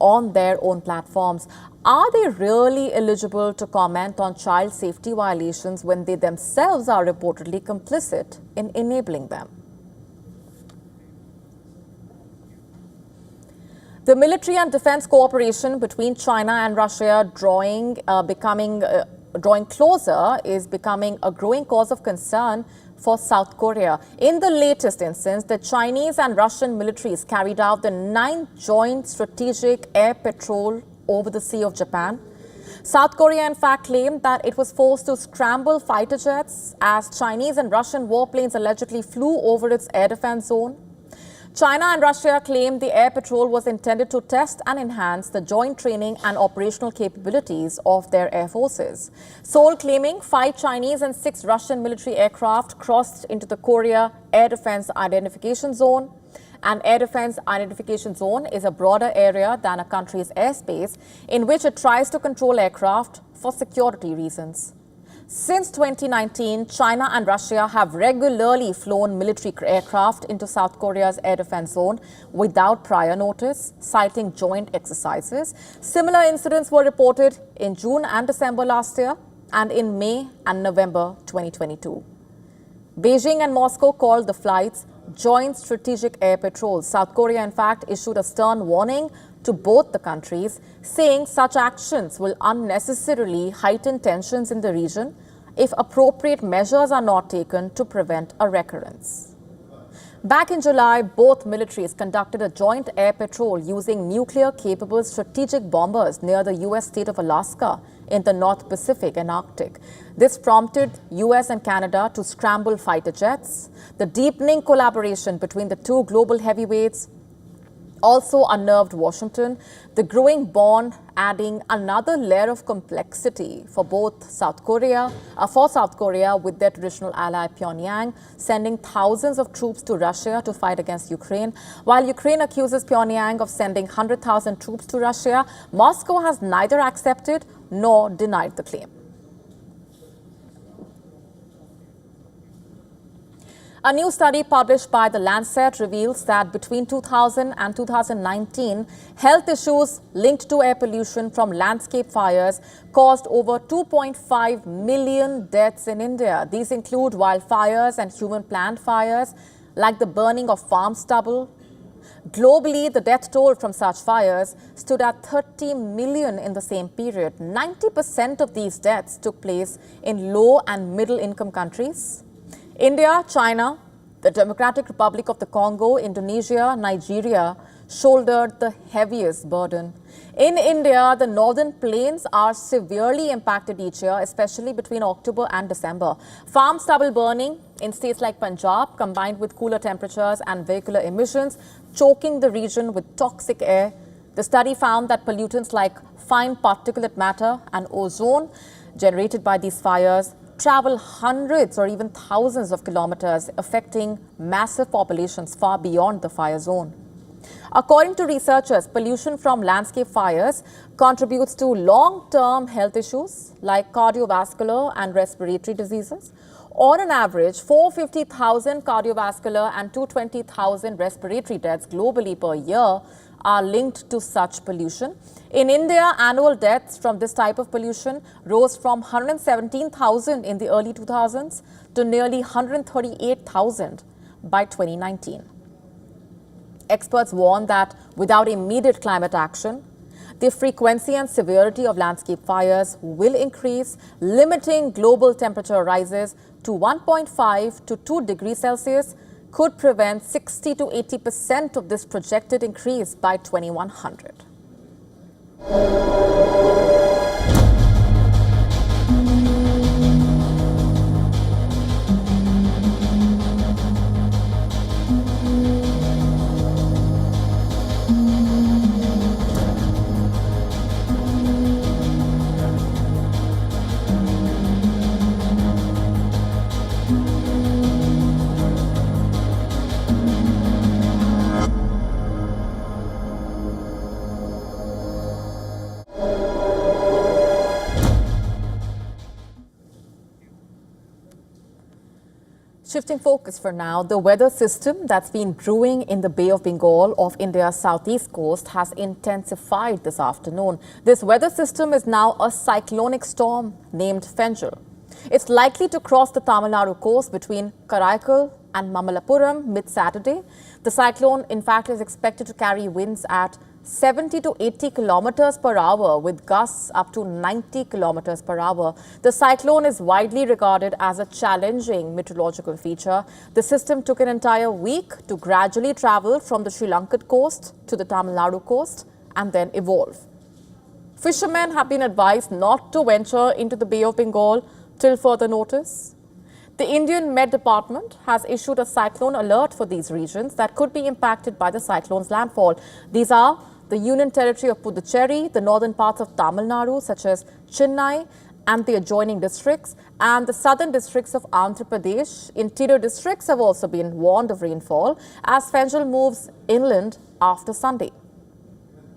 on their own platforms? Are they really eligible to comment on child safety violations when they themselves are reportedly complicit in enabling them? The military and defense cooperation between China and Russia drawing closer is becoming a growing cause of concern for South Korea. In the latest instance, the Chinese and Russian militaries carried out the 9th Joint Strategic Air Patrol over the Sea of Japan. South Korea, in fact, claimed that it was forced to scramble fighter jets as Chinese and Russian warplanes allegedly flew over its air defense zone. China and Russia claimed the air patrol was intended to test and enhance the joint training and operational capabilities of their air forces. Seoul claiming 5 Chinese and 6 Russian military aircraft crossed into the Korea Air Defense Identification Zone. An air defense identification zone is a broader area than a country's airspace in which it tries to control aircraft for security reasons. Since 2019, China and Russia have regularly flown military aircraft into South Korea's air defense zone without prior notice, citing joint exercises. Similar incidents were reported in June and December last year and in May and November 2022. Beijing and Moscow called the flights Joint Strategic Air Patrols. South Korea, in fact, issued a stern warning to both the countries, saying such actions will unnecessarily heighten tensions in the region if appropriate measures are not taken to prevent a recurrence. Back in July, both militaries conducted a joint air patrol using nuclear-capable strategic bombers near the U.S. state of Alaska in the North Pacific and Arctic. This prompted U.S. and Canada to scramble fighter jets. The deepening collaboration between the two global heavyweights also unnerved Washington, the growing bond adding another layer of complexity for South Korea with their traditional ally Pyongyang, sending thousands of troops to Russia to fight against Ukraine. While Ukraine accuses Pyongyang of sending 100,000 troops to Russia, Moscow has neither accepted nor denied the claim. A new study published by The Lancet reveals that between 2000 and 2019, health issues linked to air pollution from landscape fires caused over 2.5 million deaths in India. These include wildfires and human-planned fires, like the burning of farm stubble. Globally, the death toll from such fires stood at 30 million in the same period. 90% of these deaths took place in low and middle-income countries. India, China, the Democratic Republic of the Congo, Indonesia, Nigeria shouldered the heaviest burden. In India, the northern plains are severely impacted each year, especially between October and December. Farm stubble burning in states like Punjab, combined with cooler temperatures and vehicular emissions, choking the region with toxic air. The study found that pollutants like fine particulate matter and ozone generated by these fires travel hundreds or even thousands of kilometers, affecting massive populations far beyond the fire zone. According to researchers, pollution from landscape fires contributes to long-term health issues like cardiovascular and respiratory diseases. On an average, 450,000 cardiovascular and 220,000 respiratory deaths globally per year are linked to such pollution. In India, annual deaths from this type of pollution rose from 117,000 in the early 2000s to nearly 138,000 by 2019. Experts warn that without immediate climate action, the frequency and severity of landscape fires will increase, limiting global temperature rises to 1.5 to 2 degrees Celsius could prevent 60 to 80% of this projected increase by 2100. Shifting focus for now, the weather system that's been brewing in the Bay of Bengal of India's southeast coast has intensified this afternoon. This weather system is now a cyclonic storm named Fengal. It's likely to cross the Tamil Nadu coast between Karaikal and Mamallapuram mid-Saturday. The cyclone, in fact, is expected to carry winds at 70 to 80 kilometers per hour with gusts up to 90 kilometers per hour. The cyclone is widely regarded as a challenging meteorological feature. The system took an entire week to gradually travel from the Sri Lankan coast to the Tamil Nadu coast and then evolve. Fishermen have been advised not to venture into the Bay of Bengal till further notice. The Indian Met Department has issued a cyclone alert for these regions that could be impacted by the cyclone's landfall. These are the Union Territory of Puducherry, the northern parts of Tamil Nadu, such as Chennai and the adjoining districts, and the southern districts of Andhra Pradesh. Interior districts have also been warned of rainfall as Fengal moves inland after Sunday.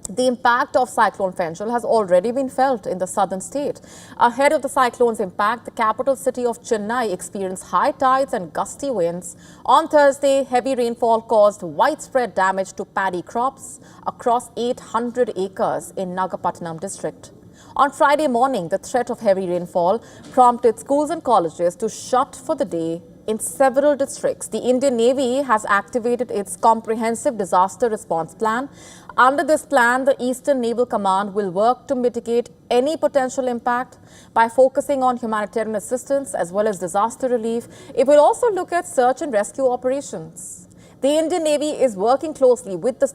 The impact of Cyclone Fengal has already been felt in the southern state. Ahead of the cyclone's impact, the capital city of Chennai experienced high tides and gusty winds. On Thursday, heavy rainfall caused widespread damage to paddy crops across 800 acres in Nagapattinam district. On Friday morning, the threat of heavy rainfall prompted schools and colleges to shut for the day in several districts. The Indian Navy has activated its comprehensive disaster response plan. Under this plan, the Eastern Naval Command will work to mitigate any potential impact by focusing on humanitarian assistance as well as disaster relief. It will also look at search and rescue operations. The Indian Navy is working closely with the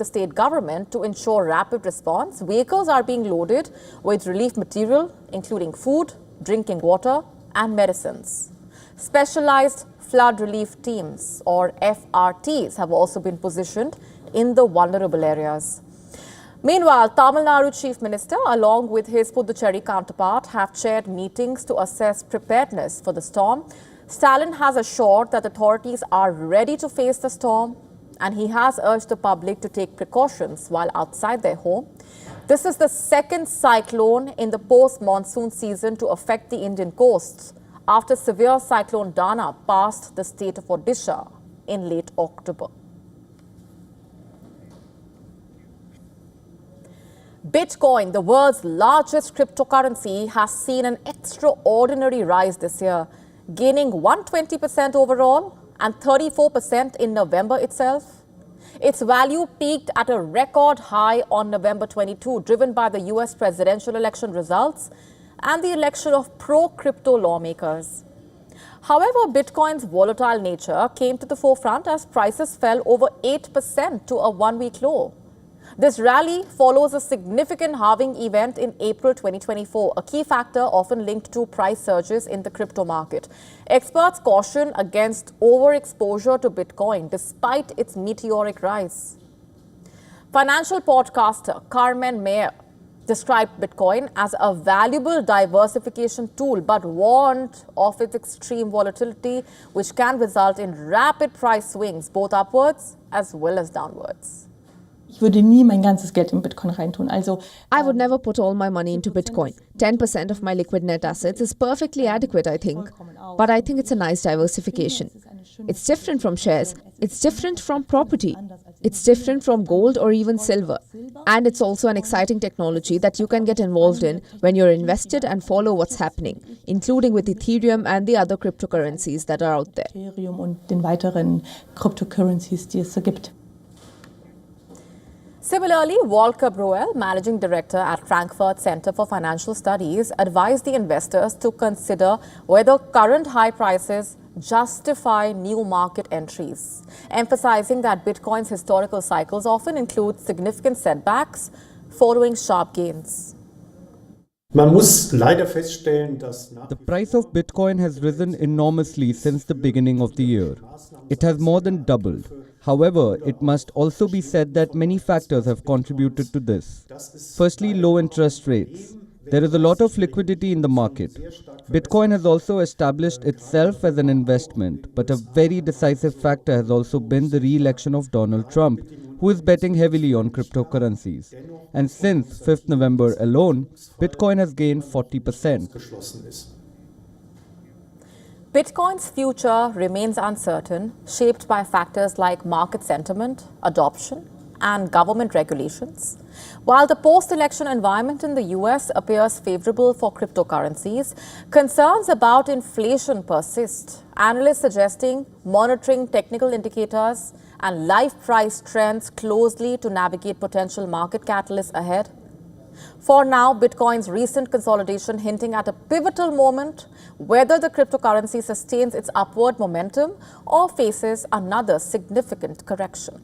state government to ensure rapid response. Vehicles are being loaded with relief material, including food, drinking water, and medicines. Specialized flood relief teams, or FRTs, have also been positioned in the vulnerable areas. Meanwhile, Tamil Nadu Chief Minister, along with his Puducherry counterpart, have chaired meetings to assess preparedness for the storm. Stalin has assured that authorities are ready to face the storm, and he has urged the public to take precautions while outside their home. This is the second cyclone in the post-monsoon season to affect the Indian coasts after severe cyclone Dana passed the state of Odisha in late October. Bitcoin, the world's largest cryptocurrency, has seen an extraordinary rise this year, gaining 120% overall and 34% in November itself. Its value peaked at a record high on November 22, driven by the US presidential election results and the election of pro-crypto lawmakers. However, Bitcoin's volatile nature came to the forefront as prices fell over 8% to a one-week low. This rally follows a significant halving event in April 2024, a key factor often linked to price surges in the crypto market. Experts caution against overexposure to Bitcoin despite its meteoric rise. Financial podcaster Carmen Mayer described Bitcoin as a valuable diversification tool but warned of its extreme volatility, which can result in rapid price swings both upwards as well as downwards. Ich würde nie mein ganzes Geld in Bitcoin reintun. I would never put all my money into Bitcoin. 10% of my liquid net assets is perfectly adequate, I think. But I think it's a nice diversification. It's different from shares. It's different from property. It's different from gold or even silver. And it's also an exciting technology that you can get involved in when you're invested and follow what's happening, including with Ethereum and the other cryptocurrencies that are out there. Ethereum und den weiteren Cryptocurrencies, die es so gibt. Similarly, Volker Bruel, Managing Director at Frankfurt Center for Financial Studies, advised the investors to consider whether current high prices justify new market entries, emphasizing that Bitcoin's historical cycles often include significant setbacks following sharp gains. The price of Bitcoin has risen enormously since the beginning of the year. It has more than doubled. However, it must also be said that many factors have contributed to this. Firstly, low interest rates. There is a lot of liquidity in the market. Bitcoin has also established itself as an investment, but a very decisive factor has also been the re-election of Donald Trump, who is betting heavily on cryptocurrencies. And since 5th November alone, Bitcoin has gained 40%. Bitcoin's future remains uncertain, shaped by factors like market sentiment, adoption, and government regulations. While the post-election environment in the US appears favorable for cryptocurrencies, concerns about inflation persist. Analysts suggesting monitoring technical indicators and live price trends closely to navigate potential market catalysts ahead. For now, Bitcoin's recent consolidation hinting at a pivotal moment, whether the cryptocurrency sustains its upward momentum or faces another significant correction.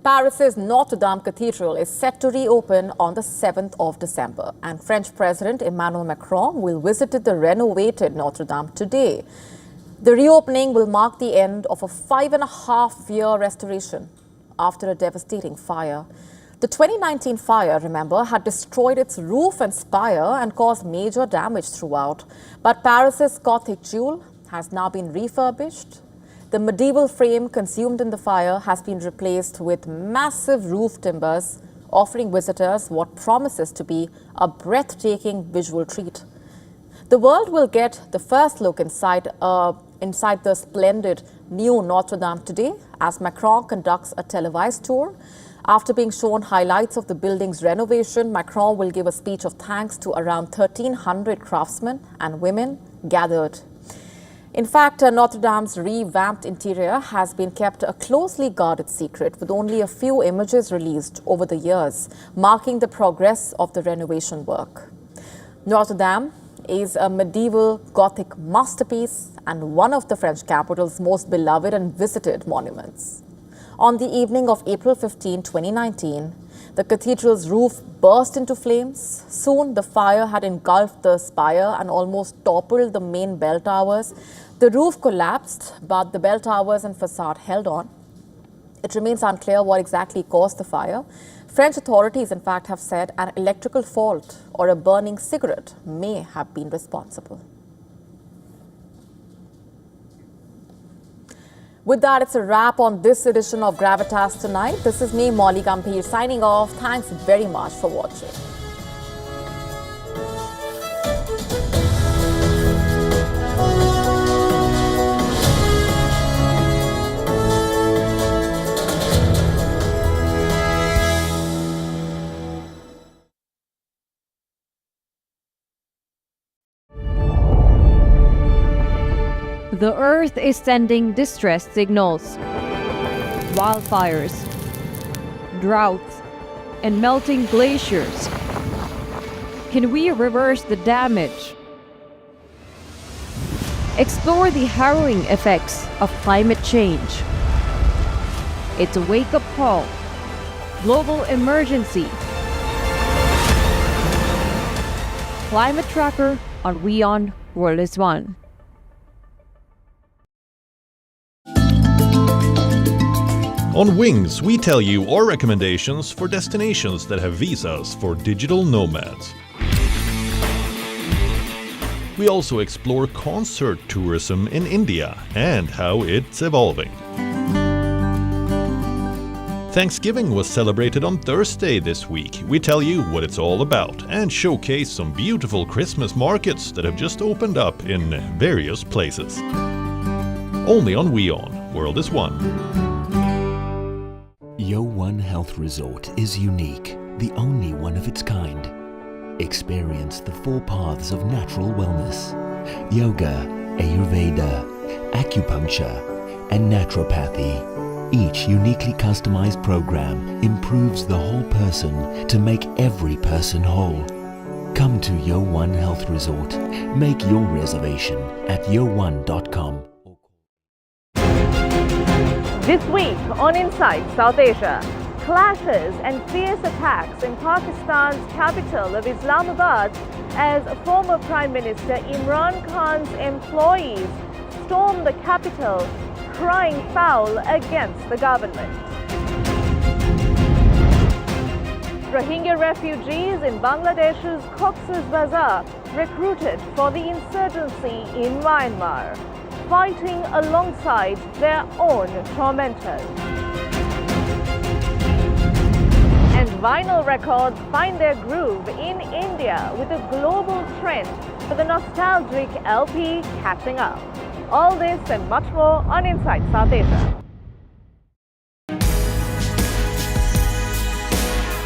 Paris's Notre-Dame Cathedral is set to reopen on the 7th of December, and French President Emmanuel Macron will visit the renovated Notre-Dame today. The reopening will mark the end of a 5.5-year restoration after a devastating fire. The 2019 fire, remember, had destroyed its roof and spire and caused major damage throughout. But Paris's Gothic jewel has now been refurbished. The medieval frame consumed in the fire has been replaced with massive roof timbers, offering visitors what promises to be a breathtaking visual treat. The world will get the first look inside the splendid new Notre-Dame today as Macron conducts a televised tour. After being shown highlights of the building's renovation, Macron will give a speech of thanks to around 1,300 craftsmen and women gathered. In fact, Notre-Dame's revamped interior has been kept a closely guarded secret, with only a few images released over the years, marking the progress of the renovation work. Notre-Dame is a medieval Gothic masterpiece and one of the French capital's most beloved and visited monuments. On the evening of April 15, 2019, the cathedral's roof burst into flames. Soon, the fire had engulfed the spire and almost toppled the main bell towers. The roof collapsed, but the bell towers and facade held on. It remains unclear what exactly caused the fire. French authorities, in fact, have said an electrical fault or a burning cigarette may have been responsible. With that, it's a wrap on this edition of Gravitas Tonight. This is me, Molly Gambhir, signing off. Thanks very much for watching. The Earth is sending distress signals. Wildfires, droughts, and melting glaciers. Can we reverse the damage? Explore the harrowing effects of climate change. It's a wake-up call. Global emergency. Climate Tracker on WION World is One. On Wings, we tell you our recommendations for destinations that have visas for digital nomads. We also explore concert tourism in India and how it's evolving. Thanksgiving was celebrated on Thursday this week. We tell you what it's all about and showcase some beautiful Christmas markets that have just opened up in various places. Only on WION World is One. WION Health Resort is unique, the only one of its kind. Experience the 4 paths of natural wellness: yoga, Ayurveda, acupuncture, and naturopathy. Each uniquely customized program improves the whole person to make every person whole. Come to WION Health Resort. Make your reservation at yowon.com. This week on Inside South Asia, clashes and fierce attacks in Pakistan's capital of Islamabad as former Prime Minister Imran Khan's employees storm the capital, crying foul against the government. Rohingya refugees in Bangladesh's Cox's Bazar recruited for the insurgency in Myanmar, fighting alongside their own tormentors. And vinyl records find their groove in India India with a global trend for the nostalgic LP catching up. All this and much more on Inside South Asia.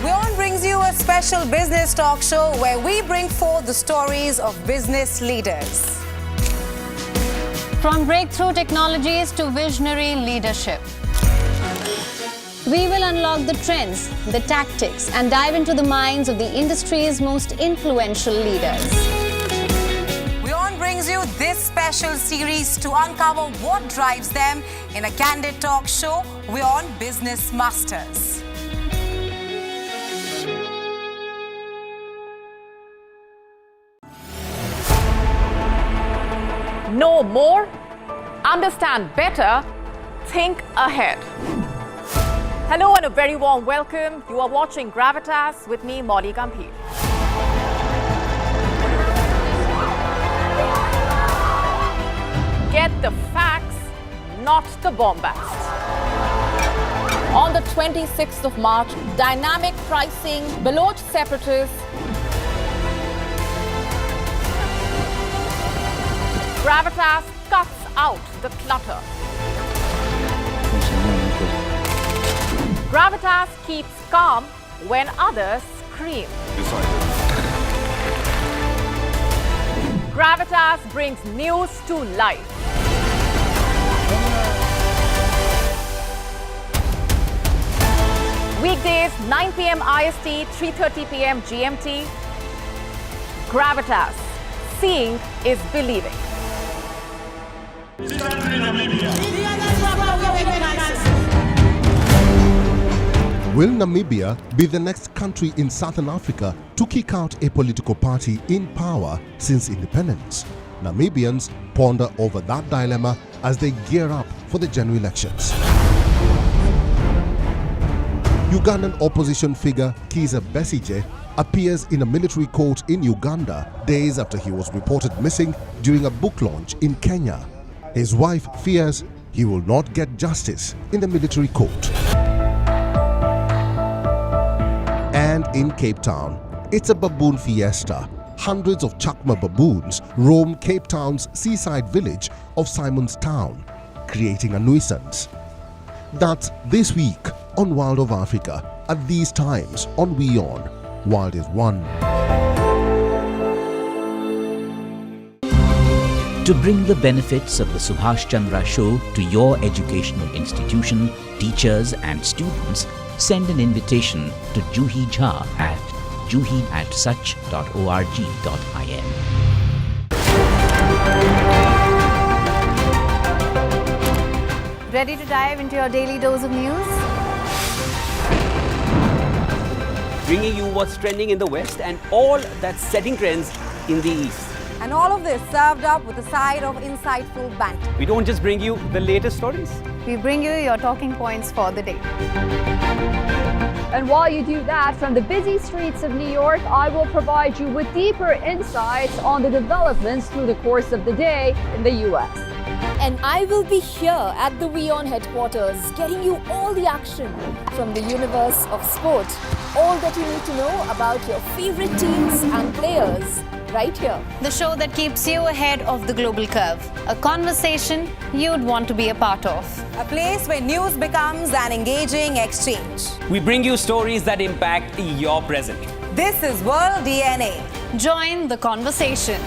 WION brings you a special business talk show where we bring forth the stories of business leaders. From breakthrough technologies to visionary leadership. We will unlock the trends, the tactics, and dive into the minds of the industry's most influential leaders. WION brings you this special series to uncover what drives them in a candid talk show, WION Business Masters. Know more, understand better, think ahead. Hello and a very warm welcome. You are watching Gravitas with me, Molly Gambhir. Get the facts, not the bombast. On the 26th of March, dynamic pricing, Baloch separatists, Gravitas cuts out the clutter. Gravitas keeps calm when others scream. Gravitas brings news to life. Weekdays 9 p.m. IST, 3:30 p.m. GMT. Gravitas. Seeing is believing. Will Namibia be the next country in Southern Africa to kick out a political party in power since independence? Namibians ponder over that dilemma as they gear up for the general elections. Ugandan opposition figure Kizza Besigye appears in a military court in Uganda days after he was reported missing during a book launch in Kenya. His wife fears he will not get justice in the military court. And in Cape Town, it's a baboon fiesta. Hundreds of Chakma baboons roam Cape Town's seaside village of Simonstown, creating a nuisance. That's this week on World of Africa, at these times on WION. World is one. To bring the benefits of the Subhash Chandra Show to your educational institution, teachers and students, send an invitation to Juhi Jha at juhi@such.org.in. Ready to dive into your daily dose of news? Bringing you what's trending in the West and all that's setting trends in the East. And all of this served up with a side of insightful banter. We don't just bring you the latest stories. We bring you your talking points for the day. And while you do that, from the busy streets of New York, I will provide you with deeper insights on the developments through the course of the day in the US. And I will be here at the WION headquarters, getting you all the action from the universe of sport. All that you need to know about your favorite teams and players, right here. The show that keeps you ahead of the global curve. A conversation you'd want to be a part of. A place where news becomes an engaging exchange. We bring you stories that impact your present. This is World DNA. Join the conversation.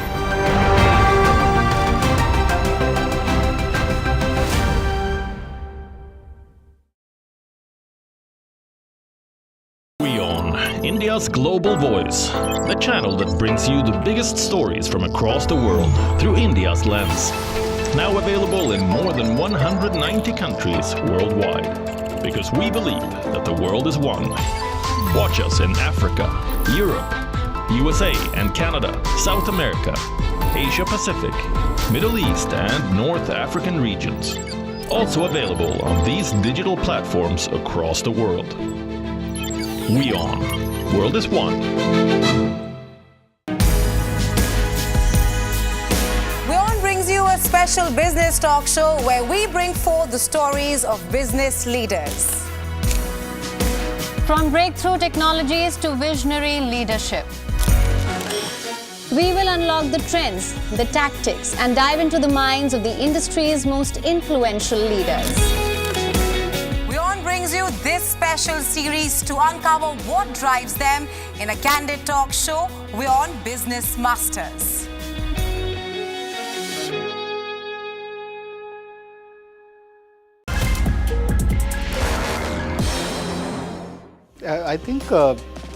WION, India's global voice. The channel that brings you the biggest stories from across the world through India's lens. Now available in more than 190 countries worldwide. Because we believe that the world is one. Watch us in Africa, Europe, USA and Canada, South America, Asia Pacific, Middle East and North African regions. Also available on these digital platforms across the world. WION. World is one. WION brings you a special business talk show where we bring forth the stories of business leaders. From breakthrough technologies to visionary leadership. We will unlock the trends, the tactics, and dive into the minds of the industry's most influential leaders. WION brings you this special series to uncover what drives them in a candid talk show, WION Business Masters. I think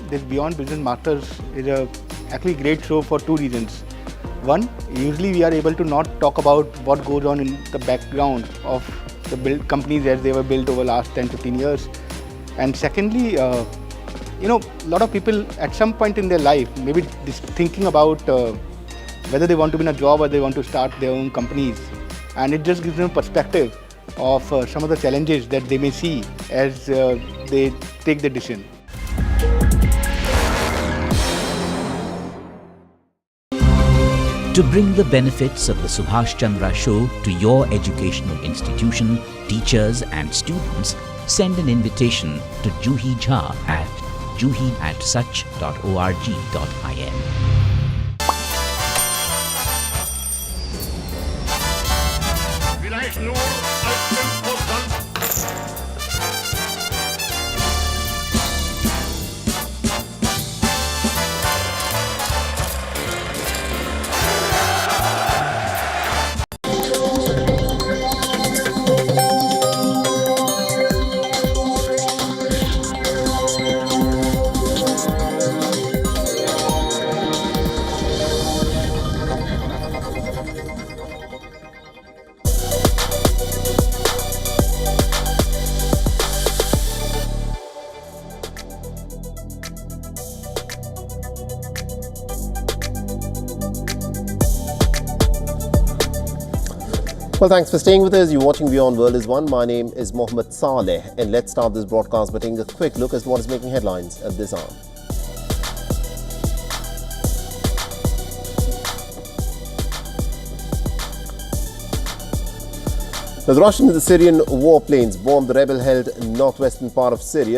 this WION Business Masters is a actually great show for two reasons. One, usually we are able to not talk about what goes on in the background of the companies as they were built over the last 10-15 years. And secondly, a lot of people at some point in their life maybe thinking about whether they want to be in a job or they want to start their own companies. And it just gives them perspective of some of the challenges that they may see as they take the decision. To bring the benefits of the Subhash Chandra Show to your educational institution, teachers and students, send an invitation to Juhi Jha at juhi@such.org.in. Vielleicht nur als Imposant. Well, thanks for staying with us. You're watching WION World is One. My name is Mohammed Saleh, and let's start this broadcast by taking a quick look at what is making headlines at this hour. Now, the Russian and the Syrian warplanes bombed the rebel-held northwestern part of Syria.